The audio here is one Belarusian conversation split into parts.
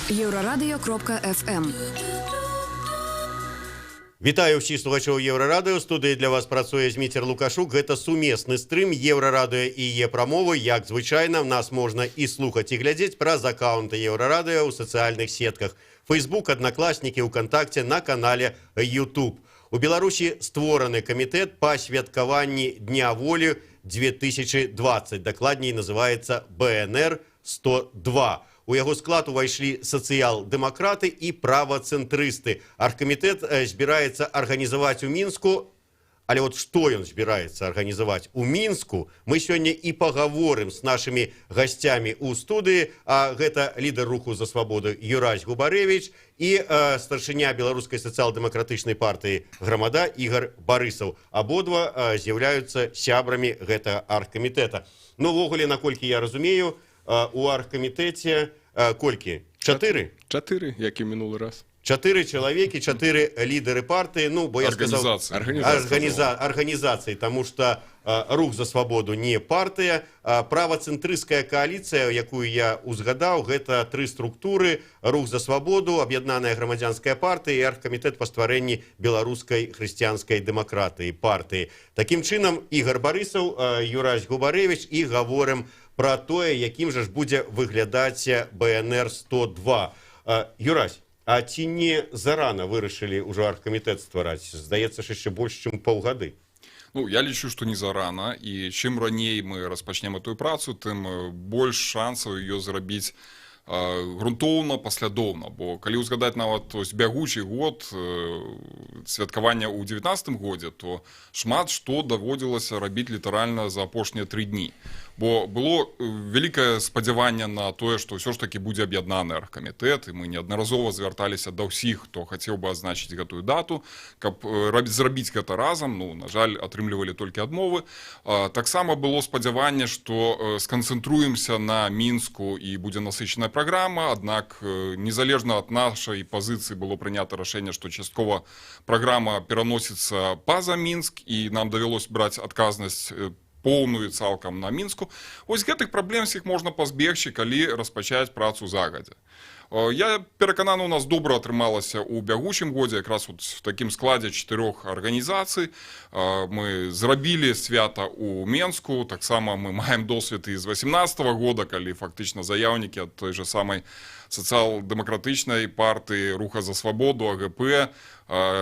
Єврорадіо.ФМ. Вітаю всіх слухачів Єврорадіо. Студії для вас працює Змітер Лукашук. Гэта сумесны стрим Єврорадіо і Є-промови. Як звичайно, нас можна і слухати, і глядіти праз аккаунти Єврорадіо у соціальних сетках Facebook, Одноклассники, ВКонтакте, на каналі YouTube. У Беларусі створаны камітэт па святкаванні Дня волі 2020. Дакладней называецца БНР-102. У яго склад увайшлі сацыял-дэмакраты і правацэнтрысты. Аргкамітэт збіраецца арганізаваць у Мінску. Але вот што ён збіраецца арганізаваць у Мінску, мы сёння і пагаворым з нашымі гасцямі ў студыі. Гэта лідар руху за свабоду Юрась Губарэвіч і старшыня беларускай сацыял-дэмакратычнай партыі «Грамада» Ігор Барысаў. Абодва з'яўляюцца сябрамі гэтага аргкамітэта. Ну, ввогуле, наколькі я разумею, у аргкамітэце колькі? 4? 4, як і мінулы раз. 4 чалавекі, 4 лідары партыі, ну, бо я сказаў арганізацыі, таму што рух за свабоду не партыя. Правацэнтрысцкая кааліцыя, якую я узгадаў, гэта 3 структуры: рух за свабоду, аб'яднаная грамадзянская партыя і аргкамітэт па стварэнні беларускай хрысціянскай дэмакратыі партыі. Такім чынам, Ігор Барысаў, Юрась Губарэвіч, і гаворым пра тое, якім жа ж будзе выглядаць БНР-102. Юрась, а ці не зарана вырашылі ўжо аргкамітэт ствараць? Здаецца ж, яшчэ больш, чым паўгады. Ну, я лічу, што не зарана, і чым раней мы распачнем эту працу, тым больш шансаў ее зрабіць грунтоўна, паслядоўна. Бо калі ўзгадаць нават бягучы год святкавання ў 19-м годзе, то шмат што даводзілася рабіць літаральна за апошнія 3 дні. Бо было вялікае спадзяванне на тое, што ўсё ж такі будзе аб'яднаны аргкамітэт, і мы неаднаразова звярталіся да ўсіх, хто хацеў бы азначыць гэтую дату, каб зрабіць гэта разам. Ну, на жаль, атрымлівалі толькі адмовы. Таксама было спадзяванне, што сканцэнтруемся на Мінску і будзе насычаная праграма, аднак незалежна ад нашай пазіцыі было прынята рашэнне, што часткова праграма пераносіцца па-за Мінск, і нам давялося браць адказнасць поўную цалкам на Мінску. Вось гэтых праблем всіх можна пазбегчы, калі распачаць працу загадзя. Я перакананы, у нас добра атрымалася ў бягучым годзе, якраз вот в такім складзе 4 арганізацый. Мы зрабілі свята ў Менску, таксама мы маем досвед і з 18-го года, калі фактычна заяўнікі ад той же самай сацыял-дэмакратычнай партыі, руха за свабоду, АГП,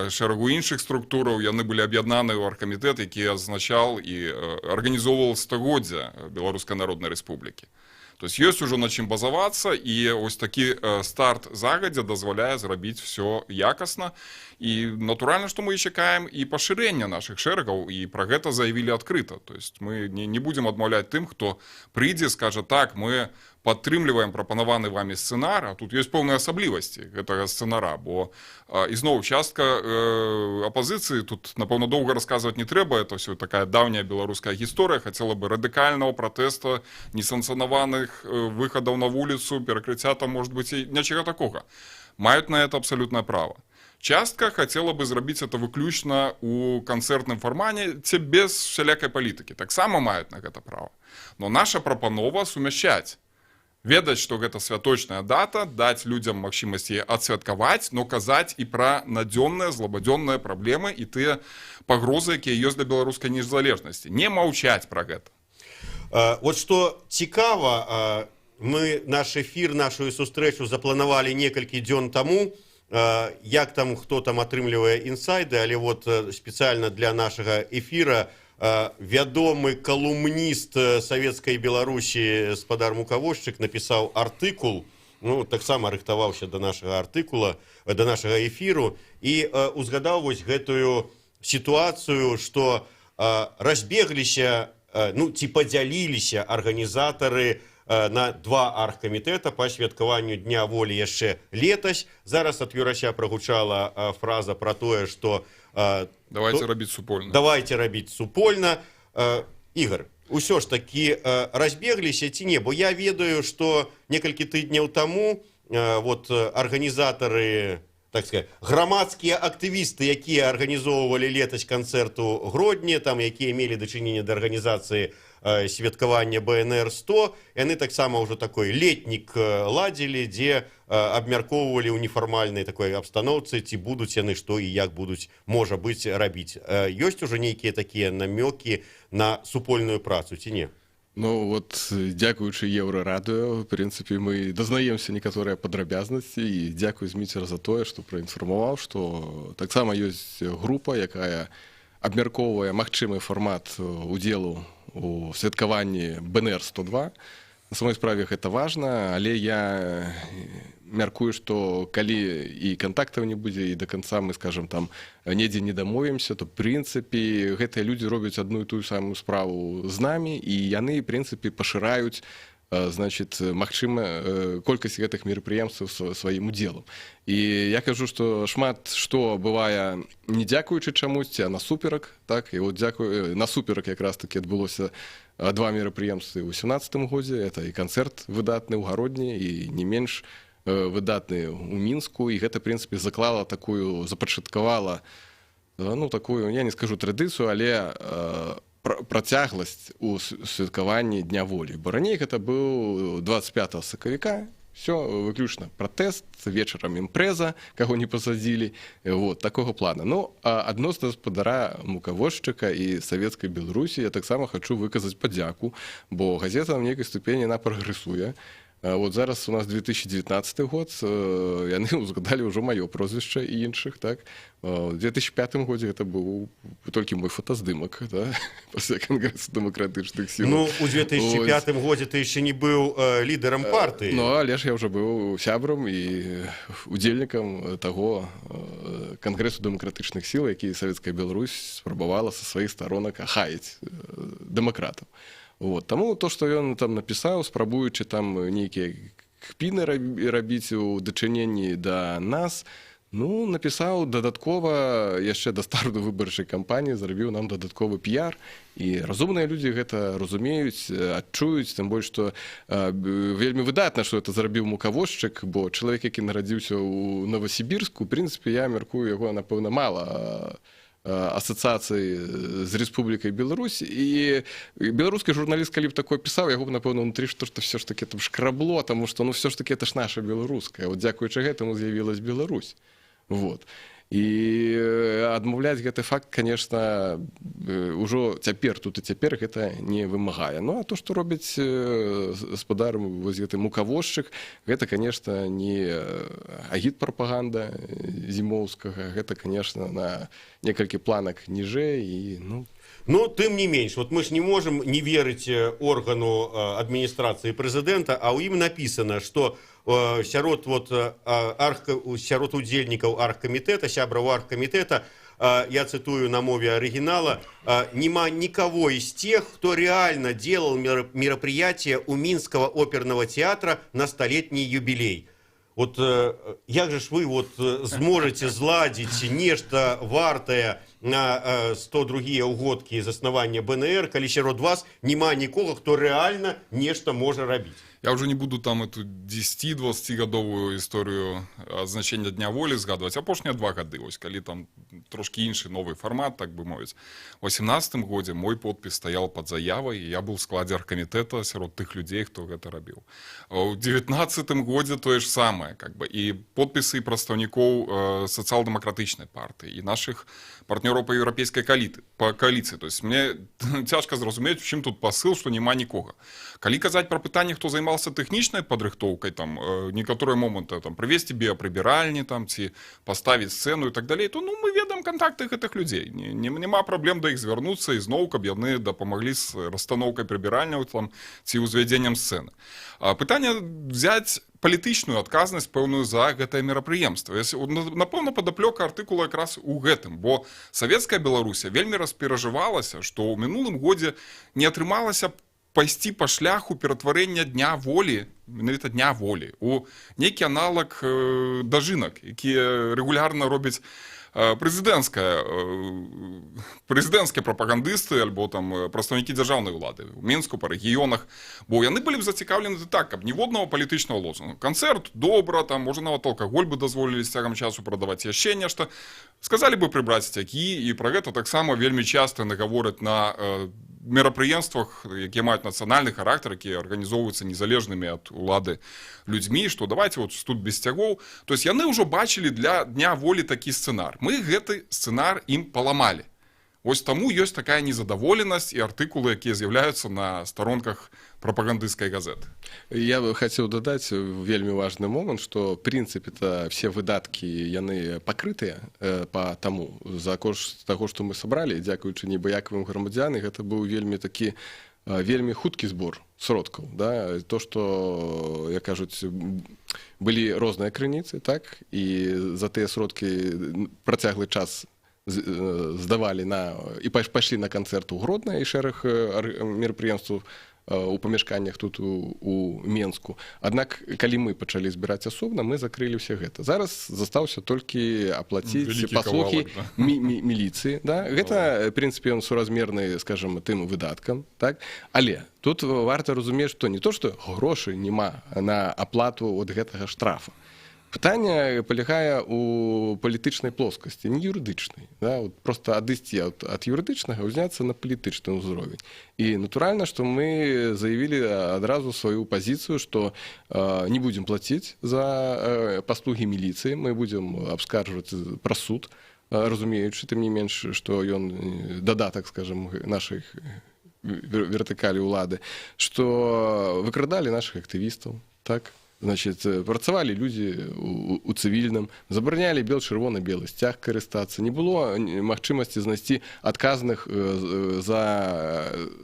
шэрагу іншых структураў, яны былі аб'яднаны ў аргкамітэт, які азначаў і арганізоўваў стагоддзя Беларускай Народнай Рэспублікі. То есть ёсць ужо на чым базавацца, і ось такі старт загадзя дазваляе зрабіць все якасна. І натуральна, што мы і чакаем і пашырэння нашых шэрагаў, і пра гэта заявілі адкрыта. То есть мы не будзем адмаўляць тым, хто прыйдзе, скажа: так, мы падтрымліваем прапанаваны вамі сцэнар, а тут ёсць пэўныя асаблівасці гэтага сцэнара, бо ізноў частка апазіцыі, тут, напэўна, доўга расказваць не трэба, это ўсё такая даўняя беларуская гісторыя, хацела бы радыкальнага пратэста, несанкцыянаваных выхадаў на вуліцу, перакрыцця там, может быть, і нічога такога. Маюць на это абсалютнае права. Частка хацела бы зрабіць это выключна ў канцэртным фармаце без всялякай палітыкі. Таксама маюць на гэта права. Но наша прапанова сумяшчаць. Ведаць, што гэта святочная дата, даць людзям магчымасць адсвяткаваць, но казаць і пра надзённыя, злабадзённыя праблемы і тыя пагрозы, якія ёсць для беларускай незалежнасці. Не маўчаць пра гэта. Вот што цікава, мы наш эфір, нашу сустрэчу запланавалі некалькі дзён таму. Як там, хто там атрымлівае інсайды, але вот спецыяльна для нашага эфіра вядомы калумніст савецкай Беларусі спадар Мукавошчык напісаў артыкул, ну, таксама рыхтаваўся да нашага артыкула, да нашага эфіру, і узгадаў вось гэтую сітуацыю, што разбегліся, ну, ці падзяліліся арганізатары на 2 аргкамітэта па святкаванню Дня волі яшчэ летась. Зараз ад Юрася прагучала фраза пра тое, што давайте рабіць супольна. Давайте рабіць супольна. Ігор, усё ж такі разбегліся ці не? Бо я ведаю, што некалькі тыдняў таму вот арганізатары, так сказать, грамадскія актывісты, якія арганізоўвалі летась канцэрт у Гродні, там, якія мелі дачыненне да арганізацыі святкавання БНР-100, яны таксама ўжо такой летнік ладзілі, дзе абмяркоўвалі ў нефармальнай такой абстаноўцы, ці будуць яны што і як будуць, можа быць, рабіць. Ёсць ужо нейкія такія намёкі на супольную працу, ці не? Ну вот, дзякуючы Еўрарадыё, в прынцыпе, мы дазнаемся некаторыя падрабязнасці, і дзякую Зміцер за тое, што праінфармаваў, што таксама ёсць група, якая абмяркоўвае магчымы фармат удзелу у святкаванні БНР-102. На самой справе гэта важна, але я мяркую, што калі і кантактаў не будзе, і да канца мы, скажем, там недзе не дамовімся, то, в прынцыпе, гэтыя людзі робяць адну і тую самую справу з намі, і яны, в прынцыпе, пашыраюць, значит, магчыма, колькасць гэтых мерапрыемстваў сваім удзелам. І я кажу, што шмат што бывае не дзякуючы чамусьці, а насуперак, так, і от насуперак якраз таки адбылося два мерапрыемствы ў 2018 годзе, это і канцэрт выдатны ў Гародні, і не менш выдатны ў Мінску, і гэта, в прынцыпе, заклала такую, запачаткавала, ну, такую, я не скажу традыцыю, але працягласць у святкаванні Дня волі. Бо раней гэта быў 25 сакавіка, все выключна пратэст, вечарам імпрэза, каго не пасадзілі, вот, такога плана. Ну, а адносна гаспадара мукавозчыка і савецкай Беларусі я таксама хачу выказаць падзяку, бо газета в нейкай ступені она прагрэсуе. Вот зараз у нас 2019 год, яны узгадалі ўжо маё прозвішча і іншых, так. У 2005 годзе гэта быў толькі мой фотаздымак, да, пасля Кангрэсу дэмакратычных сіл. Ну, у 2005 годзе ты яшчэ не быў лідарам партыі. Ну, але ж я ўжо быў сябрам і удзельнікам таго Кангрэсу дэмакратычных сіл, які Савецкая Беларусь спрабавала са сваіх старонак ахаяць дэмакратаў. Вот. Таму то, што ён там напісаў, спрабуючы там нейкія кпіны рабіць у дачыненні да нас, ну, напісаў дадаткова яшчэ да старту выбарчай кампаніі, зрабіў нам дадатковы піяр, і разумныя людзі гэта разумеюць, адчуюць, тым больш, што вельмі выдатна, што это зрабіў мукавозчык, бо чалавек, які нарадзіўся ў Новасібірску, у прынцыпе, я мяркую, яго, напэўна, мала асацыяцыі з Рэспублікай Беларусь, і беларускі журналіст, калі б такое пісаў, яго б, напэўна, унутры што все ж таки там шкрабло, таму што, ну, все ж таки это ж наша беларуская. Вот дзякуючы гэтаму з'явілась Беларусь. Вот. І адмаўляць гэты факт, конечно, ўжо цяпер, тут і цяпер гэта не вымагае. Ну, а то, што робіць гаспадар вось гэты мукавозчык, гэта, конечно, не агітпрапаганда зімоўскага, гэта, конечно, на некалькі планак ніжэй і, ну... Ну, тым не менш, вот мы ж не можем не верыць органу адміністрацыі прэзідэнта, а ў ім напісана, што сярод удзельнікаў аргкамітэта, сябраў аргкамітэта, я цитую на мове оригинала, нема никого из тех, кто реально делал мероприятие у Минского оперного театра на столетний юбилей. Вот як же ж вы вот зможете зладзіць нешта вартае на 102 ўгодкі заснавання БНР, калі сярод вас няма нікога, хто рэальна нешта можа рабіць? Я уже не буду там эту 10-20-гадовую историю адзначэння Дня волі згадваць, апошнія 2 гады, ось, калі там трошки іншы новый формат, так бы мовіць. У 2018 годзе мой подпіс стаял под заявай, і я был в складзе аргкамітэта сярод тых людзей, хто гэта рабіў. У 2019 годзе тое ж самае, как бы, і подпісы прадстаўнікоў сацыял-дэмакратычнай партыі, і наших партнёраў па еўрапейскай коаліцыі. То есть мне цяжка зразумець, у чым тут пасыл, што няма нікога. Калі казаць пра пытанне, хто займаўся тэхнічнай падрыхтоўкай, там некаторыя моманты там прывесці біяпрыбіральні там ці паставіць сцэну і так далей, то ну мы ведаем кантакты гэтых людзей. Няма праблем да іх звярнуцца і зноў, каб яны дапамаглі з расстаноўкай прыбіральняў там ці ўзвядзеннем сцэны. Пытанне взяць палітычную адказнасць пэўную за гэтае мерапрыемства. Напэўна, падаплёка артыкула якраз у гэтым, бо савецкая Беларусь вельмі расперажывалася, што ў мінулым годзе не атрымалася пайсці па шляху ператварэння Дня волі, менавіта Дня волі, у нейкі аналаг дажынак, якія рэгулярна робяць прэзідэнцкія прапагандысты альбо там прадстаўнікі дзяржаўнай улады у Мінску, па рэгіёнах, бо яны былі б зацікаўлены так, каб ніводнага палітычнага лозунгу. Канцэрт добра, там можа нават алкаголь бы дазволілі з цягам часу прадаваць яшчэ нешта. Сказалі бы прыбраць сцягі, і пра гэта таксама вельмі часта нагавораць на мерапрыемствах, якія маюць нацыянальны характар, якія арганізоўваюцца незалежнымі ад улады людзьмі, што давайте вот тут без сцягоў. То есть яны ўжо бачылі для Дня волі такі сцэнар. Мы гэты сцэнар ім паламалі. Вось таму ёсць такая незадаволенасць і артыкулы, якія з'яўляюцца на старонках прапагандысцкай газеты. Я бы хацеў дадаць вельмі важны момант, што прынцыпе-то все выдаткі яны пакрытыя па таму за кошт таго, што мы сабралі, дзякуючы небаякавым грамадзян, і гэта быў вельмі такі вельмі хуткі збор сродкаў, да? То, што, як кажуць, былі розныя крыніцы, так? І за тыя сродкі працяглы час здавалі і пайшлі на канцэрт у Гродна і шэраг мерапрыемстваў у памяшканнях тут у Менску. Аднак, калі мы пачалі збіраць асобна, мы закрылі ўсе гэта. Зараз застаўся толькі аплаціць паслугі міліцыі. Да? Гэта, в прынцыпе, ён суразмерны, скажам, тым выдаткам. Так? Але тут варта разумець, што не то, што грошай няма на аплату от гэтага штрафа. Пытанне палягае ў палітычнай плоскасці, не юрыдычнай. Да? Вот просто адысці ад юрыдычнага, ўзняцца на палітычны ўзровень. І натуральна, што мы заявілі адразу сваю пазіцыю, што не будзем плаціць за паслугі міліцыі, мы будзем абскарджваць праз суд, разумеючы, тым не менш, што ён дадатак, скажам, нашай вертыкалі ўлады, што выкрадалі нашых актывістаў, так? Значит, працавалі людзі у цывільным, забаранялі чырвона-белы сцяг карыстацца, не было магчымасці знайсці адказных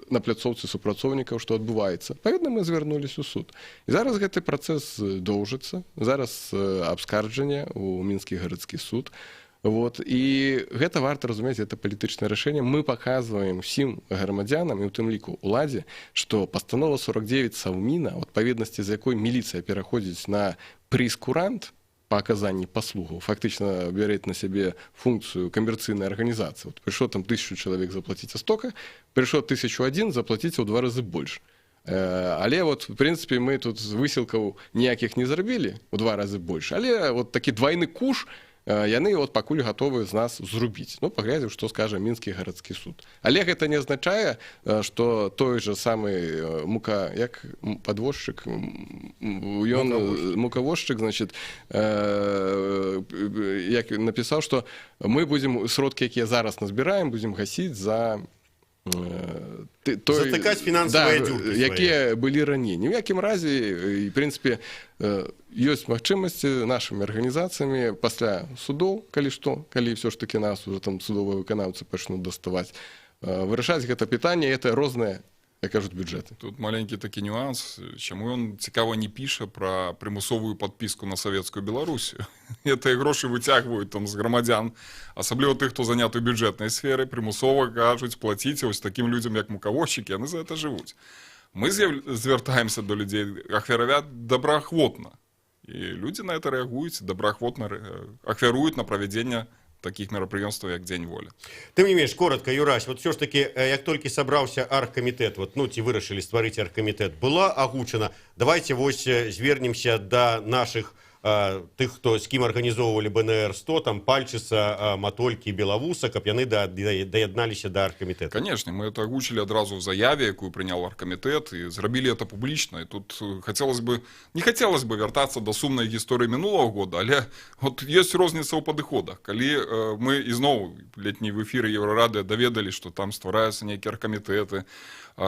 на пляцоўцы супрацоўнікаў, што адбываецца. Паведна, мы звярнуліся ў суд. І зараз гэты працэс доўжыцца, зараз абскарджанне ў Мінскі гарадскі суд. Вот. І гэта варта разумець, гэта палітычнае рашэнне. Мы паказваем усім грамадзянам, і ў тым ліку ўладзе, што пастанова 49 Саўміна, у адпаведнасці з якой міліцыя пераходзіць на прейскурант па аказанні паслугаў, фактычна бярэць на сябе функцыю камерцыйнай арганізацыі. Вот прыйшло там 1000 чалавек заплаціць астока, прыйшло 1001 заплаціць у 2 разы больш. Але вот, в прынцыпе, мы тут высілкаў ніякіх не зрабілі у 2 разы больш, але вот такі двайны куш яны от пакуль гатовы з нас зрубіць. Ну, паглядзім, што скажа Мінскі гарадскі суд. Але гэта не азначае, што той жа самы падвозчык, мукавозчык, значит, як напісаў, што мы будзем сродкі, якія зараз назбіраем, будзем гасіць за затыкаць фінансавыя дзюркі, якія былі раней. Ні ў якім разе, і, в прынцыпе, ёсць магчымасці нашымі арганізацыямі пасля судоў, калі ўсё ж такі нас уже там судовыя выканаўцы пачнуць даставаць, вырашаць гэта пытанне, это розныя, як кажуць, бюджэты. Тут маленькі такі нюанс, чаму ён цікава не піша пра прымусовую падпіску на савецкую Беларусію. Гэтыя грошы выцягваюць там з грамадзян, асабліва тых, хто заняты ў бюджэтнай сферы, прымусова кажуць, плаціце вось такім людзям, як мукавозчыкі, яны за гэта жывуць. Мы звяртаемся до людзей, ахвяраваць добраахвотна. І людзі на гэта рэагуюць, добраахвотна ахвяруюць на правядзенне таких мерапрыемстваў, як Дзень волі. Тым не менш, коротка, Юрась, вот все ж таки, як толькі сабраўся аргкамітэт, вот, ну, ці вырашылі стварыць аргкамітэт, была агучана, давайте вось звернемся да наших тых, хто з кім арганізоўвалі БНР-100, там Пальчыца, Матолькі, Белавуса, каб яны даядналіся да аргкамітэта. Конечно, мы это агучили адразу в заяве, якую прынял аргкамітэт, і зрабілі это публічна. І тут не хотелось бы вяртацца да сумнай гісторыі мінулого года, але вот ёсць розніца ў падыходах. Калі мы ізноў летні в эфіры Еўрарадыё даведалі, што там ствараюцца нейкія аргкамітэты,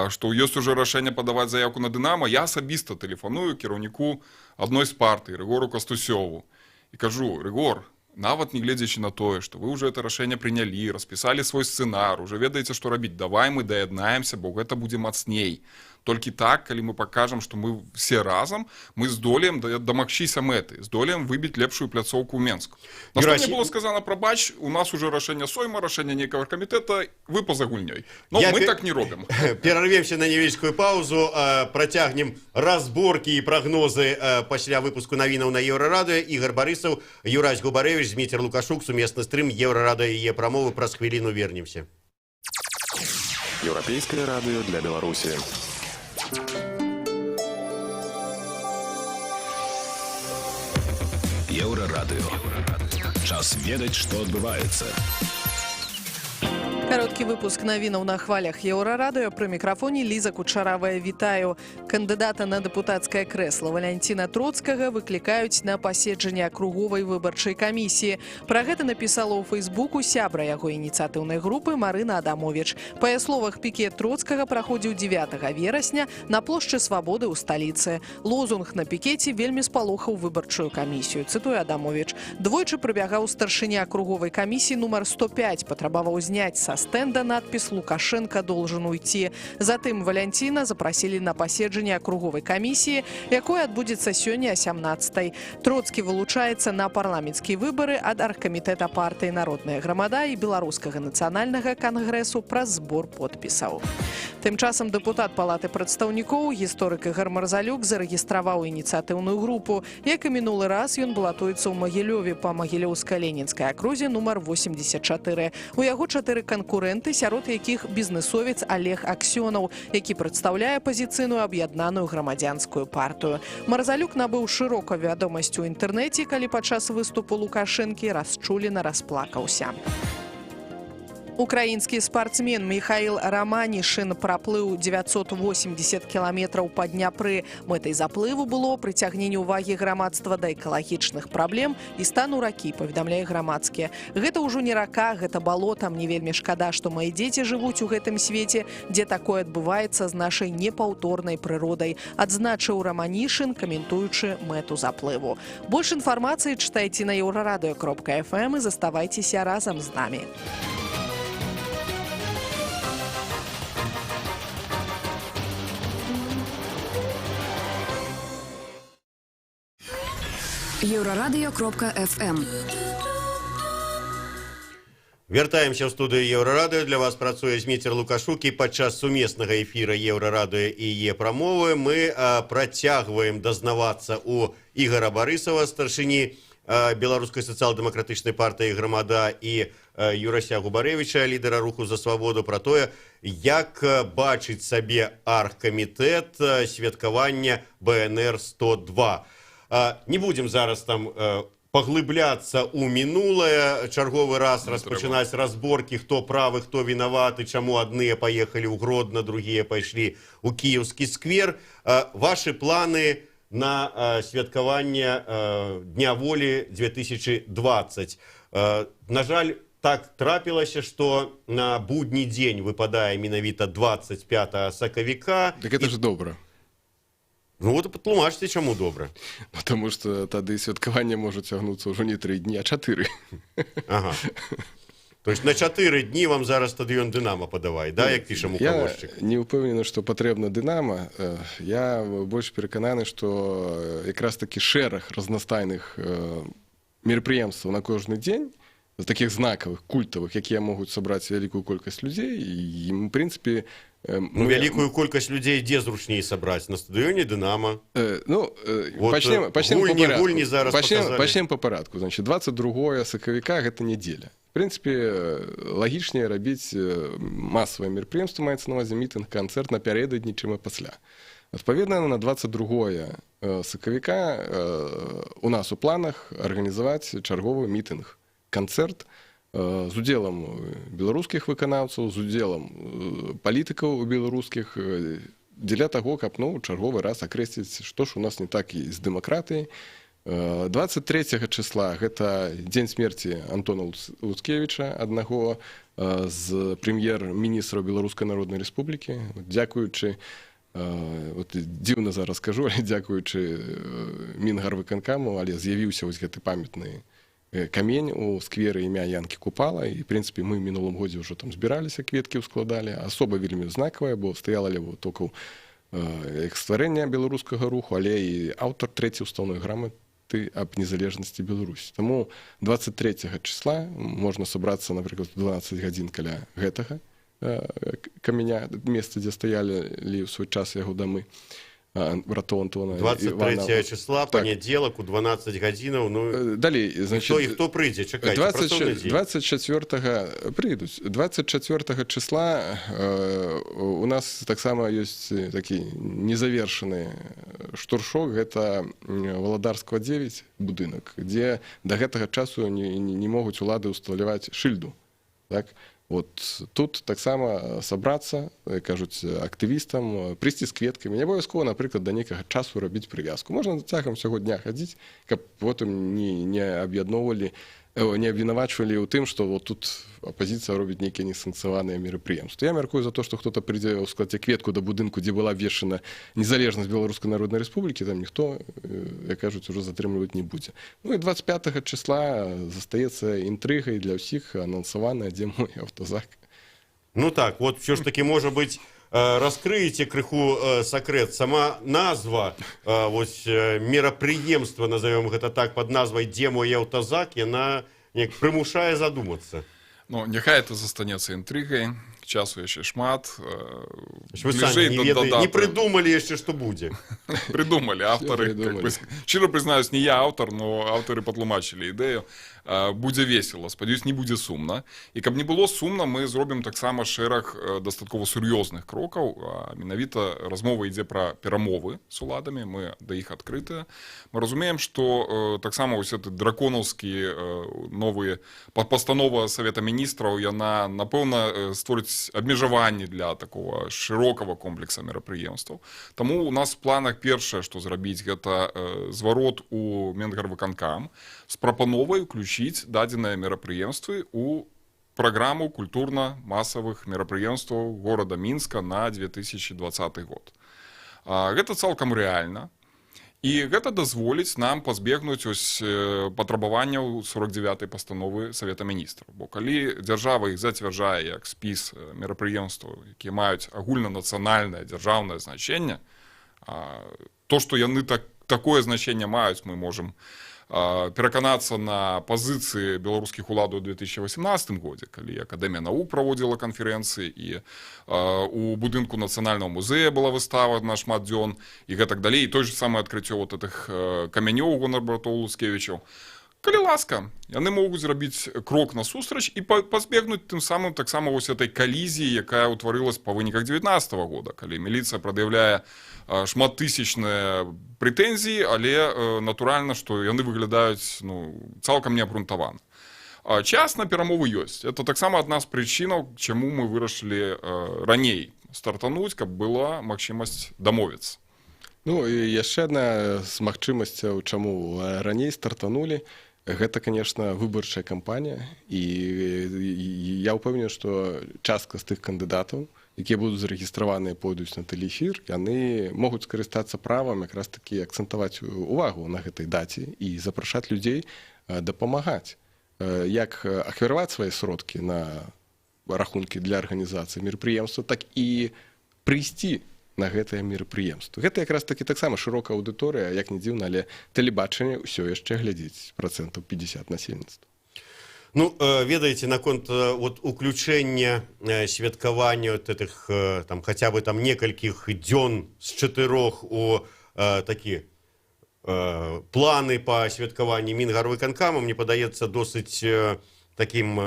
што ёсць уже рашэнне падаваць заявку на Дынамо, я асабіста тэлефаную кіраўніку адной з партый, Рыгору Кастусёву, і кажу: Рыгор, нават не гледзячы на тое, што вы уже это рашэнне прынялі, распісалі свой сцэнар, уже ведаеце, што рабіць, давай мы даяднаемся, бо гэта будзе мацней. Толькі так, калі мы пакажам, што мы все разам, мы здолеем дамагчыся мэты, здолеем выбіць лепшую пляцоўку ў Менску. На што мне было сказана: прабач, у нас уже рашэнне сойма, рашэнне нейкага аргкамітэта, вы па-за гульнёй. Но мы так не робім. Перарвемся на невялічкую паузу, працягнем разборкі і прагнозы пасля выпуску навінаў на Еўрарадыё. Ігор Барысаў, Юрась Губарэвіч, Зміцер Лукашук, сумесны стрым Еўрарадыё і яе прамовы. Праз хвіліну вернемся. Еўрапейскае радыё для Беларусі. Еўрарадыё. Час ведаць, што адбываецца. Кароткі выпуск навінаў на хвалях Еўрарадыё. Пры мікрафоне Ліза Кучаравая. Вітаю. Кандыдата на дэпутацкае крэсла Валянціна Троцкага выклікаюць на паседжанне акруговай выбарчай камісіі. Пра гэта напісала ў Фэйсбуку сябра яго ініцыятыўнай групы Марына Адамовіч. Па яе словах, пікет Троцкага праходзіў 9 верасня на плошчы Свабоды ў сталіцы. Лозунг на пікеце вельмі спалохаў выбарчую камісію. Цытуе Адамовіч. Двойчы прыбягаў старшыня акруговай камісіі нумар 105, патрабаваў зняць са стенда надпіс «Лукашенко должен уйти». Затым Валянціна запросили на паседжанне акруговай камісіі, якое адбудзецца сёння о 17-й. Троцкі вылучаецца на парламенцкія выбары ад аргкамітэта партыі «Народная грамада» і Беларускага нацыянальнага кангрэсу праз збор подпісаў. Тым часам дэпутат Палаты прадстаўнікоў, гісторык Ігар Марзалюк зарэгістраваў ініцыятыўную групу. Як і мінулы раз, ён балатуецца ў Магілёве па Магілёўска-Ленінскай акрузе нумар 84. У яго 4 канкурэнты, сярод якіх бізнесовец Олег Аксёнаў, які прадстаўляе апазіцыйную аб'яднаную грамадзянскую партыю. Марзалюк набыў шырока вядомасць у інтэрнэце, калі падчас выступу Лукашэнкі расчулена расплакаўся. Украінскі спартсмен Михаил Романишин праплыў 980 кіламетраў па Дняпры. Мэтай заплыву было прыцягненне ўвагі грамадства да экалагічных праблем і стану ракі, паведамляе грамадскі. Гэта ўжо не рака, гэта балота. Мне вельмі шкада, што мае дзеці жывуць у гэтым свеце, дзе такое адбываецца з нашай непаўторнай прыродай, адзначыў Романишин, каментуючы мэту заплыву. Больш інфармацыі чытайце на euraradыё.fm і заставайцеся разам з намі. Euraradыё.fm. Вяртаемся ў студыю Еўрарадыё. Для вас працуе Зміцер Лукашук, і падчас сумеснага эфіра Еўрарадыё і Е-прамовы мы працягваем дазнавацца у Ігара Барысава, старшыні Беларускай сацыял-дэмакратычнай партыі «Грамада», і Юрася Губарэвіча, лідара руху за свабоду, пра тое, як бачыць сабе аргкамітэт святкавання БНР-102. Не будем зараз там поглыбляться у минулое, чарговы раз распачынаць разборки, хто правы, хто вінаваты, чаму адныя паехалі ў Гродно, другія пайшлі ў Кіеўскі сквер. Ваши планы на святкаванне Дня волі 2020. На жаль, так трапілася, што на будні дзень выпадае менавіта 25 сакавіка. Так это ж добра. Ну вот патлумачце, чаму добра. Потому что тады святкаванне можа цягнуцца ўжо не 3 дні, а 4. Ага. То есть на 4 дні вам зараз стадыён «Дынамо» падавай, да, як піша мукавозчык? Я не ўпэўнены, што патрэбна «Дынамо». Я больш перакананы, што якраз такі шэраг разнастайных мерапрыемстваў на кожны дзень, з такіх знакавых, культавых, якія могуць сабраць вялікую колькасць людзей, і, в прынцыпе, ну, вялікую колькасць людзей дзе зручней сабраць? На стадыёне «Дынамо». Пачнем па парадку. Значит, 22 сакавіка гэта нядзеля. В прынцыпе, лагічней рабіць масавае мерапрыемства, маецца на ўвазе мітынг, канцэрт напярэдадні, чым і пасля. Адпаведна, на 22 сакавіка у нас у планах арганізаваць чарговы мітынг, канцэрт з удзелам беларускіх выканаўцаў, з удзелам палітыкаў беларускіх, дзеля таго, каб чарговы раз акрэсліць, што ж у нас не так і з дэмакратыяй. 23 числа гэта дзень смерці Антона Луцкевіча, аднаго з прэм'ер-міністраў Беларускай Народнай Рэспублікі. Дзякуючы, дзіўна зараз скажу, але дзякуючы Мінгарвыканкаму, але з'явіўся вось гэты памятны камень у скверы імя Янкі Купала, і, в прынцыпе, мы ў мінулым годзе ўжо там збіраліся, кветкі ўскладалі. Асоба вельмі знакавая, бо стаяла ля токаў як стварэння беларускага руху, але і аўтар 3-й устаўной граматы аб незалежнасці Беларусі. Таму 23 числа можна сабрацца, напрыклад, 12 гадзін каля гэтага каменя, месца, дзе стаялі ў свой час яго дамы братоў Антона 23 числа, панядзелак, у 12 гадзінаў. Ну, далей, значит, і хто прыйдзе? Чакайце, 24 прыйдуць. 24 числа у нас таксама ёсць такі незавершаны штуршок, гэта Валадарскага 9 будынак, дзе да гэтага часу не могуць улады ўсталяваць шыльду. Так? Вот тут таксама сабрацца, кажуць актывістам, прыйсці з кветкамі, не абавязкова, напрыклад, да нейкага часу рабіць прывязку. Можна цягам усяго дня хадзіць, каб потым не аб'ядноўвалі, не абвінавачвалі ў тым, што вот тут апазіцыя робіць нейкія несанкцыяваныя мерапрыемствы. Я мяркую за то, што хто-то прыйдзе ў складзе кветку да будынку, дзе была абвешчана незалежнасць Беларускай Народнай Рэспублікі, там ніхто, як кажуць, ужо затрымліваць не будзе. Ну і 25 числа застаецца інтрыгай для ўсіх анансавана, дзе мой аўтазак. Ну так, вот все ж таки, может быть, раскрыете крыху сакрэт. Сама назва вось мерапрыемства, назовем гэта так, под назвай «Дзе мой аўтазак», яна неяк прымушае задумацца. Ну, няхай это застанецца інтрыгай, часу яшчэ шмат. Вы самі не придумали яшчэ, што будзе. Придумали, авторы. Щиро признаюсь, не я автор, но авторы патлумачылі ідэю. Будзе весело, спадзяюсь, не будзе сумна. І каб не было сумна, мы зробім таксама шэраг дастаткова сур'ёзных крокаў. Менавіта размова ідзе пра перамовы з уладамі, мы да іх адкрытыя. Мы разумеем, што таксама вось гэты драконаўскі новы пастанова Савета Міністраў, яна, напэўна, створыць абмежаванні для такого шырокага комплекса мерапрыемстваў. Таму у нас в планах першае, што зрабіць, гэта зварот у Менгарвыканкам з прапановай включить дадзеныя мерапрыемствы у праграму культурна-масавых мерапрыемстваў горада Мінска на 2020 год. Гэта цалкам рэальна. І гэта дазволіць нам пазбегнуць патрабаванняў 49-й пастановы Савета Міністраў. Бо калі дзяржава іх зацвярджае як спіс мерапрыемстваў, якія маюць агульнанацыянальнае дзяржаўнае значэнне, то, што яны такое значэнне маюць, мы можам пераканацца на пазіцыі беларускіх уладаў у 2018 годзе, калі Акадэмія навук праводзіла канферэнцыі і у будынку Нацыянальнага музея была выстава на шмат дзён і гэтак далей, і той же самае адкрыццё вот этих камянёў гонар братоў Луцкевічаў. Калі ласка, яны могуць зрабіць крок насустрач і пазбегнуць тым самым таксама вось этой калізіі, якая ўтварылась па выніках 2019 года, калі міліцыя прад'яўляе шматтысячныя прэтэнзіі, але натуральна, што яны выглядаюць цалкам неабрунтавана. Час на перамовы ёсць. Это таксама адна з прычынаў, чаму мы вырашылі раней стартануць, каб была магчымасць дамовіцца. Ну і яшчэ адна з магчымасцяў, чаму раней стартанулі, гэта, конечно, выбарчая кампанія, і я ўпэўнены, што частка з тых кандыдатаў, якія будуць зарэгістраваныя, пойдуць на тэлеэфір, яны могуць скарыстацца правам якраз такі акцэнтаваць увагу на гэтай даце і запрашаць людзей дапамагаць, як ахвяраваць свае сродкі на рахункі для арганізацыі мерапрыемства, так і прыйсці на гэтае мерапрыемства. Гэта якраз такі таксама шырокая аўдыторыя, як не дзіўна, але тэлебачанне ўсё яшчэ глядзіць 50% насельніцтва. Ну, ведаеце, наконт уключэння святкавання этих там хаця бы там некалькіх дзён з 4 у такі планы па святкаванні Мінгарвыканкама, мне падаецца досыць таким,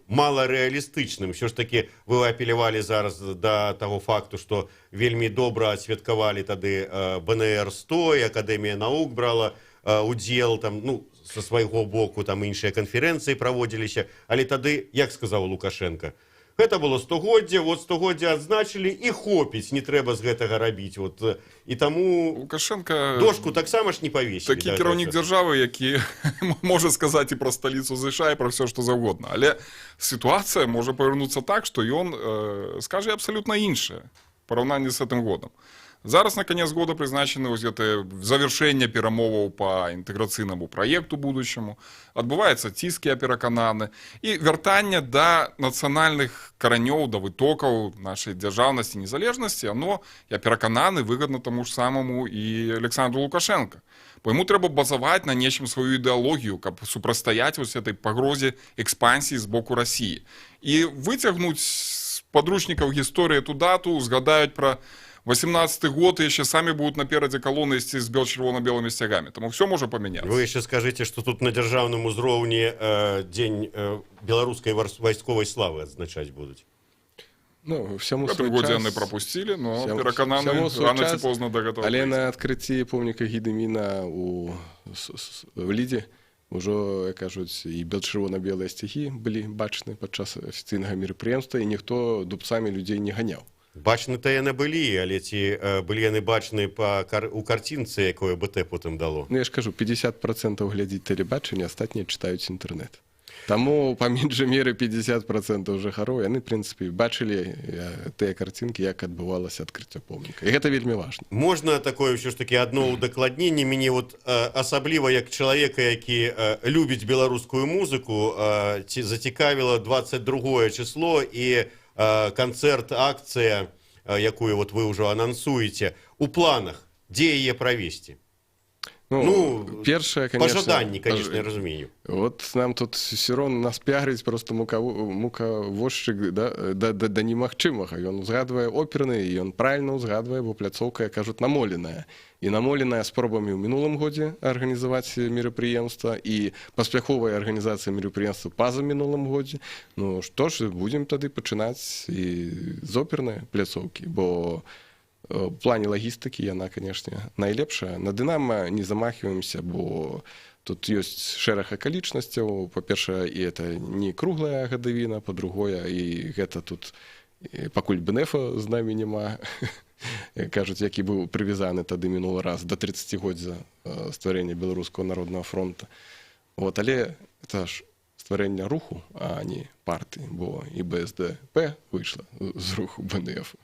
маларэалістычным. Все ж таки вы апелявалі зараз да таго факту, што вельмі добра адсвяткавалі тады БНР-100, Акадэмія навук брала удзел, там, са свайго боку, там іншыя канферэнцыі праводзіліся, але тады, як сказаў Лукашенко, гэта было 100годдзе, вот 100годдзе адзначылі і хопіць, не трэба з гэтага рабіць. І таму Лукашенко дошку таксама ж не павесілі. Такі кіраўнік дзяржавы, які можа сказаць і пра сталіцу ЗША, і пра ўсё, што заўгодна. Але сітуацыя можа павярнуцца так, што ён скажа абсалютна іншае ў параўнанні з гэтым годам. Зараз на конец года прызначаны завершэнне перамоваў па інтэграцыйнаму праекту будучаму, адбываецца ціск, я перакананы, і вяртанне да нацыянальных каранёў, да вытокаў нашай дзяржаўнасці, незалежнасці, оно, я перакананы, выгадна таму ж самому і Александру Лукашенко. Бо яму трэба базаваць на нечым сваю ідэалогію, каб супрацьстаяць вось этой пагрозе экспансіі з боку Расіі. І выцягнуць з падручнікаў гісторыі ту дату, згадаюць пра 18 год, и еще сами будут напереди колонны идти с червоно-белыми стягами. Тому все может поменяться. Вы еще скажите, что тут на державном узроўні День белорусской войсковой славы отзначать будут. Ну, в этом году они пропустили, но переконаны, рано чи поздно доготовились. Але на открытии помника Гідеміна в Ліді Ужо, як кажуць, і чырвона-белыя сцягі былі бачны падчас афіцыйнага мерапрыемства, і ніхто дубцамі людзей не ганяў. Бачны-то яны былі, але ці былі яны бачны у карцінцы, якое БТ потым дало? Ну, я ж кажу, 50% глядзіць тэлебачанне, астатнія чытаюць інтэрнэт. Таму, па меншай меры, 50% жыхароў, яны, в прынцыпе, бачылі тыя карцінкі, як адбывалася адкрыццё помніка. І гэта вельмі важна. Можна такое ўсё ж такі адно ўдакладненне? Мяне вот асабліва як чалавека, які любіць беларускую музыку, ці зацікавіла 22 число і канцэрт, акцыя, якую вот вы ўжо анансуеце, у планах, дзе яе правесці? Першае, конечно, пажаданні, конечно, я разумею. Вот нам тут все равно нас пиарить просто мукавозчык да немагчымага. Ён узгадвае оперны, і ён правильно узгадвае, бо пляцоўка, кажуць, намоленая. І намоленая спробамі ў мінулым годзе арганізаваць мерапрыемства і паспяховая арганізацыя мерапрыемства па-за мінулым годзе. Ну што ж, будзем тады пачынаць і з опернай пляцоўкі, бо в плане логістыкі яна, конечно, найлепшая. На «Дынамо» не замахиваемся, бо тут ёсць шэраг акалічнасцяў. Па-першае, і это не круглая гадавіна, па-другое, і гэта тут пакуль БНФ з намі няма. Кажуць, які быў прывязаны тады мінулы раз да 30-годдзя стварэння Беларускага народнага фронта. Вот, але это ж стварэнне руху, а не партыі, бо і БСДП выйшла з руху БНФ.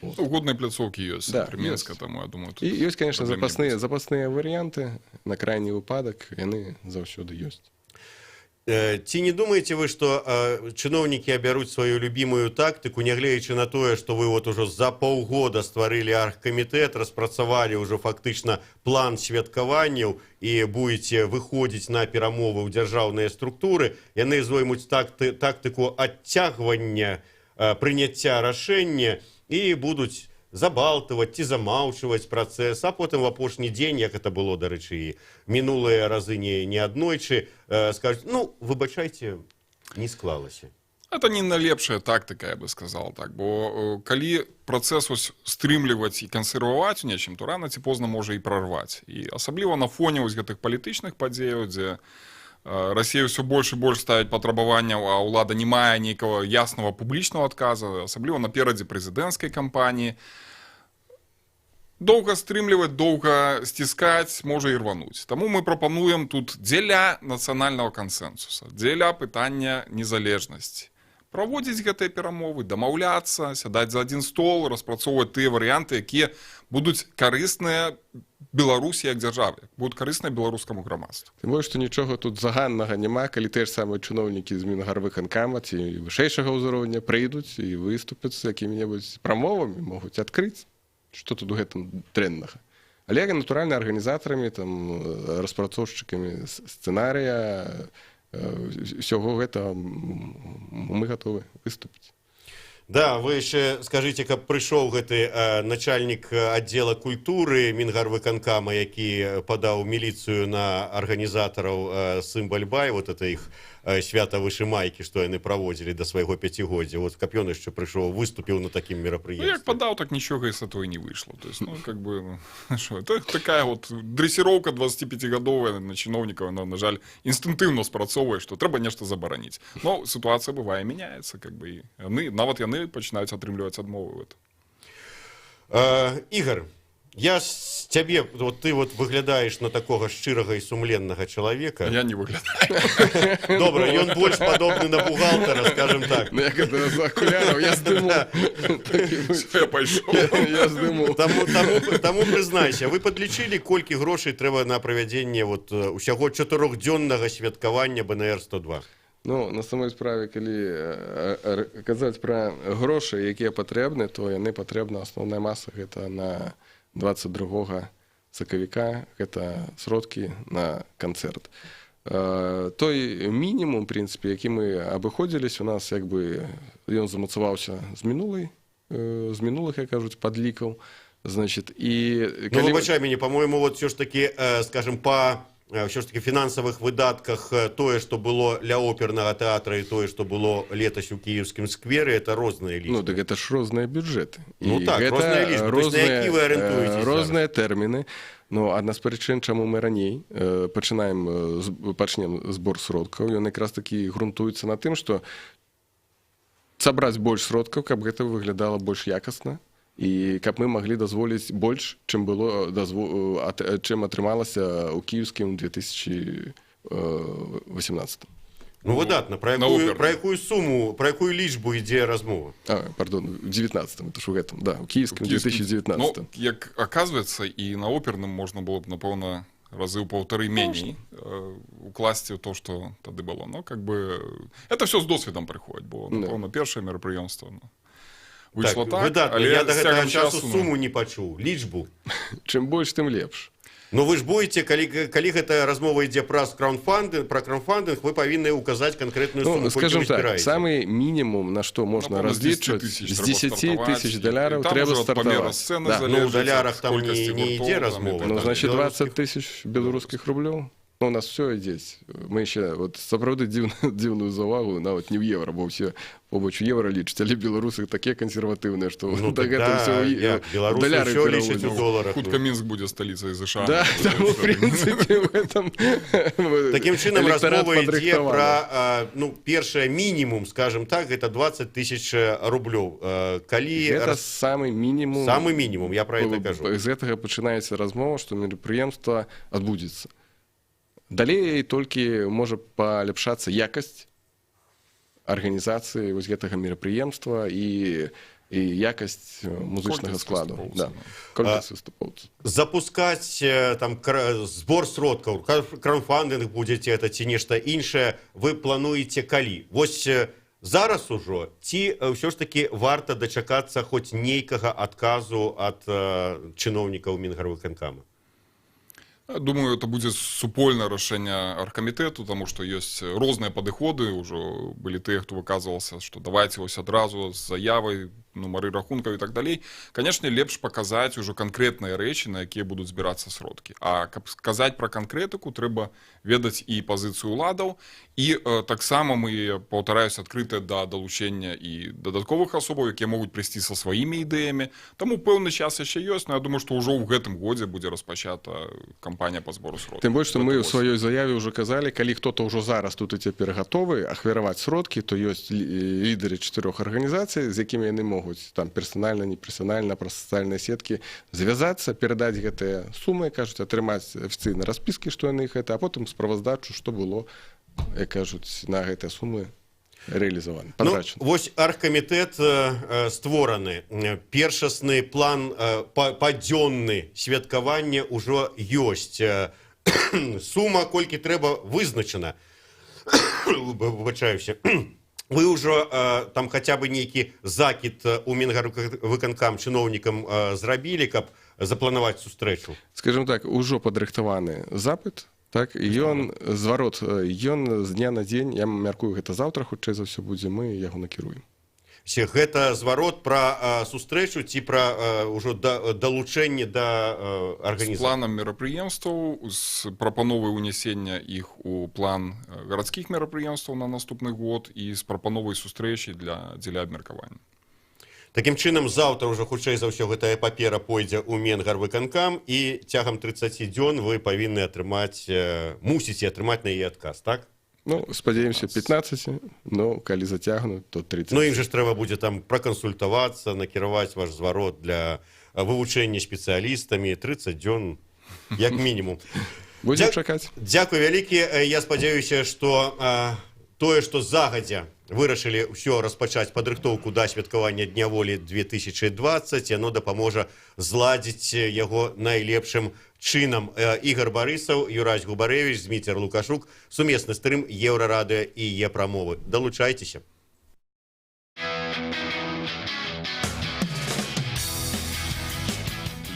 Угодные пляцоўкі ёсць, да, Мінска, таму, я думаю, тут... І ёсць, конечно, запасныя варыянты, на крайні выпадак, яны заўсёды ёсць. Ці не думаеце вы, што чыноўнікі абяруць сваю любімую тактыку, нягледзячы на тое, што вы вот ужо за паўгода стварылі аргкамітэт, распрацавалі ўжо фактычна план святкаванняў і будзеце выходзіць на перамовы ў дзяржаўныя структуры, яны зоймуць тактыку адцягвання прыняцця рашэння і будуць забалтываць ці замаўчваць працэс, а потым в апошні дзень, як это было, дарэчы, і мінулыя разы не аднойчы, скажуць, ну, выбачайце, не склалася. Это не найлепшая тактыка, я бы сказал так, бо калі працэс стрымліваць і кансерваваць у нечым, то рана ці позна можа і прарваць. І асабліва на фоне гэтых палітычных падзеяў, дзе Россия все больше и больше ставит патрабаванняў, а ўлада не мае нейкага яснага публічнага адказа, асабліва наперадзе прэзідэнцкай кампаніі. Доўга стрымліваць, доўга сціскаць, можа і рвануць. Таму мы прапануем тут дзеля нацыянальнага кансэнсуса, дзеля пытання незалежнасці. Праводзіць гэтыя перамовы, дамаўляцца, сядаць за адзін стол, распрацоўваць тыя варыянты, якія будуць карысныя Беларусі як дзяржаве, будуць карысныя беларускаму грамадству. Тым больш, што нічога тут заганнага няма, калі тыя ж самыя чыноўнікі з Мінгарвыканкама ці вышэйшага ўзроўня прыйдуць і выступяць з якімі-небудзь прамовамі, могуць адкрыць. Што тут у гэтым дрэннага? Але, натуральна, арганізатарамі, распрацоўшчыкамі сцэнарыя, всього гэтага мы гатовы выступіць. Да, вы яшчэ скажыце, каб прыйшоў гэты начальнік аддзела культуры Мінгарвыканкама, які падаў міліцыю на арганізатараў Сымбальбай, вот это іх свята вышымайкі, што яны праводзілі да свайго 5-годдзя. Вот каб ён яшчэ прыйшоў, выступіў на такім мерапрыемстве. Ну, як падаў, так нічога і з этого не выйшло. То есть, ну, как бы, шо, это такая вот дрэсіроўка 25-гадовая на чыноўнікаў, на жаль, інстынктыўна спрацоўвае, што трэба нешта забараніць. Но сітуацыя бывае, мяняецца, как бы, і яны, нават яны пачынаюць атрымліваць адмовы ў гэта. Ігор, я з цябе, вот ты вот выглядаеш на такога шчырага і сумленнага чалавека. Я не выглядаю. Добра, ён больш падобны на бухгалтара, скажем так. Ну, як гэта з акуляраў, я здыму. Я пайшоў. Я здыму. Таму прызнайся, вы падлічылі, колькі грошай трэба на правядзенне вот усяго 4-дзённага святкавання БНР-102? Ну, на самой справе, калі казаць пра грошы, якія патрэбны, то яны патрэбна, асноўная маса гэта на 22 сакавіка, гэта сродкі на канцэрт. Той мінімум, в прынцыпе, які мы абыходзіліся, у нас як бы ён замацаваўся з мінулых, як кажуць, падлікаў. Значит, і... Ну, выбачай мяне, по-моему, вот все ж таки, скажем, по ўсё ж таки фінансавых выдатках тое, што было ля опернага тэатра і тое, што было летась у кіеўскім сквере, это розныя лічбы. Ну, так это ж розныя бюджэты. Ну так, розныя лічбы. То есть на які вы арыентуецесь розныя тэрміны. Ну, адна з прычын, чаму мы раней пачнем збор сродкаў, ён якраз такі грунтуецца на тым, што сабраць больш сродкаў, каб гэта выглядала больш якасна, і каб мы маглі дазволіць больш, чым атрымалася ў кіеўскім 2018. Ну, выдатна. Про якую суму, про якую лічбу ідзе размова? Пардон, в 19-м, это ж у гэтым, да, у кіеўскім 2019. Ну, як аказваецца, і на оперным можна было б, напэўна, разы ў паўтары меней укласці ў то, што тады было. Ну, как бы, это все з досведам прыходзіць, бо, напэўна, першае мерапрыемства. Выйшло так, выдатна. але Я да гэтага з часу цягам суму не пачуў, лічбу. Чым больш, тым лепш. Ну вы ж будете, калі гэта размова ідзе пра краундфандинг, вы павінны указаць канкрэтную суму, скажем так, самый минимум, на что можно разлічваць, з 10 тысяч доляраў трэба стартаваць. Ну, у долярах там не ідзе размова. Ну, значит, 20 тысяч белорусских рублёў. Ну, у нас все ідзе. Мы ще, от, сапраўды дзіўную завагу, нават не в евро, бо все побач у евро лічаць, але беларусы такія кансерватыўныя, што да гэта все беларусы ўсё лічаць у доларах. Хутка Мінск будзе сталіцай ЗША. Да, таму, в принципе, в этом таким чынам размова ідзе пра, ну, першае мінімум, скажем так, гэта 20 тысяч рублёў. Гэта самы мінімум. Самы мінімум, я пра гэта кажу. З гэтага пачынаецца размова, што мерапрыемства адбудзецца. Далей толькі можа паляпшацца якасць арганізацыі вось гэтага мерапрыемства і якасць музычнага складу. Колькасць выступоўцаў. Запускаць там збор сродкаў, краундфандинг будзеце это ці нешта іншае, вы плануеце калі? Вось зараз ужо ці ўсё ж таки варта дачакацца хоць нейкага адказу ад чыноўнікаў Мінгарвыканкама? Думаю, это будет супольное решение аргкамітэту, потому что есть розныя падыходы, уже были те, кто выказывался, что давайте вось адразу с заявой, нумары рахункаў и так далей. Конечно, лепш показать уже конкретные рэчы, на якія будут збирацца сродкі. А каб сказаць про конкретику, трэба ведаць і пазіцыю уладаў, і таксама мы, паўтараюсь, адкрытыя да далучэння і дадатковых асобаў, якія могуць прыйсці са сваімі ідэямі. Таму пэўны час яшчэ ёсць, но я думаю, што ўжо ў гэтым годзе будзе распачата кампанія по збору сродкаў. Тым больш, што мы ў сваёй заяве ўжо казалі, калі хто-то ўжо зараз тут і цяпер гатовы ахвяраваць сродкі, то ёсць лідары 4 арганізацый, з якімі яны могуць там персанальна, неперсанальна, праз сацыяльныя сеткі звязацца, перадаць гэтыя сумы, кажуць, атрымаць афіцыйныя распіскі, што яны гэта, а потым справаздачу, што было, як кажуць, на гэтыя сумы рэалізаваны. Ну, вось аргкамітэт створаны. Першасны план падзённы святкавання ўжо ёсць. Сума, колькі трэба, вызначана. Выбачаюся. Вы ўжо там хаця бы нейкі закід у Мінгарвыканкам чыноўнікам зрабілі, каб запланаваць сустрэчу? Скажем так, ужо падрыхтаваны запыт. Так, ён зварот, ён з дня на дзень, я мяркую, гэта заўтра, хутчэй за ўсё будзе, мы яго накіруем. Гэта зварот пра сустрэчу ці пра ўжо далучэнне да арганізацыі? З планам мерапрыемстваў, з прапановай унясення іх у план гарадскіх мерапрыемстваў на наступны год і з прапановай сустрэчы дзеля абмеркавання. Такім чынам, заўтра ўжо, хутчэй за ўсё, гэтая папера пойдзе ў Мінгарвыканкам, і цягам 30 дзён вы павінны атрымаць, мусіце атрымаць на яе адказ, так? Ну, спадзяемся, 15, но калі зацягнуць, то 30. Ну, ім же ж трэба будзе там пракансультавацца, накіраваць ваш зварот для вывучэння спецыялістамі, 30 дзён, як мінімум. Будзем чакаць. Дзякуй вялікі. Я спадзяюся, што тое, што загадзя вырашылі ўсё распачаць падрыхтоўку да святкавання Дня волі 2020, яно дапаможа зладзіць яго найлепшым чынам. Ігор Барысаў, Юрась Губарэвіч, Зміцер Лукашук, сумесны стрым Еўрарадыё і Е-прамовы. Далучайцеся.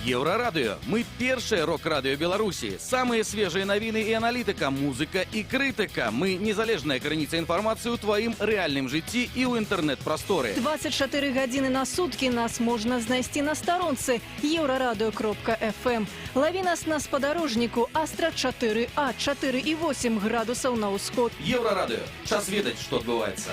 Еврорадио. Мы первое рок-радио Беларуси. Самые свежие новины и аналитика, музыка и критика. Мы незалежная крыніца информации у твоим реальным житті и у интернет-просторы. 24 гадзіны на суткі нас можна знайсці на старонцы еўрарадыё.фм. Лаві нас на спадарожніку Астра 4А 4,8 градусаў на ўсход. Еврорадио. Час ведаць, что отбывается.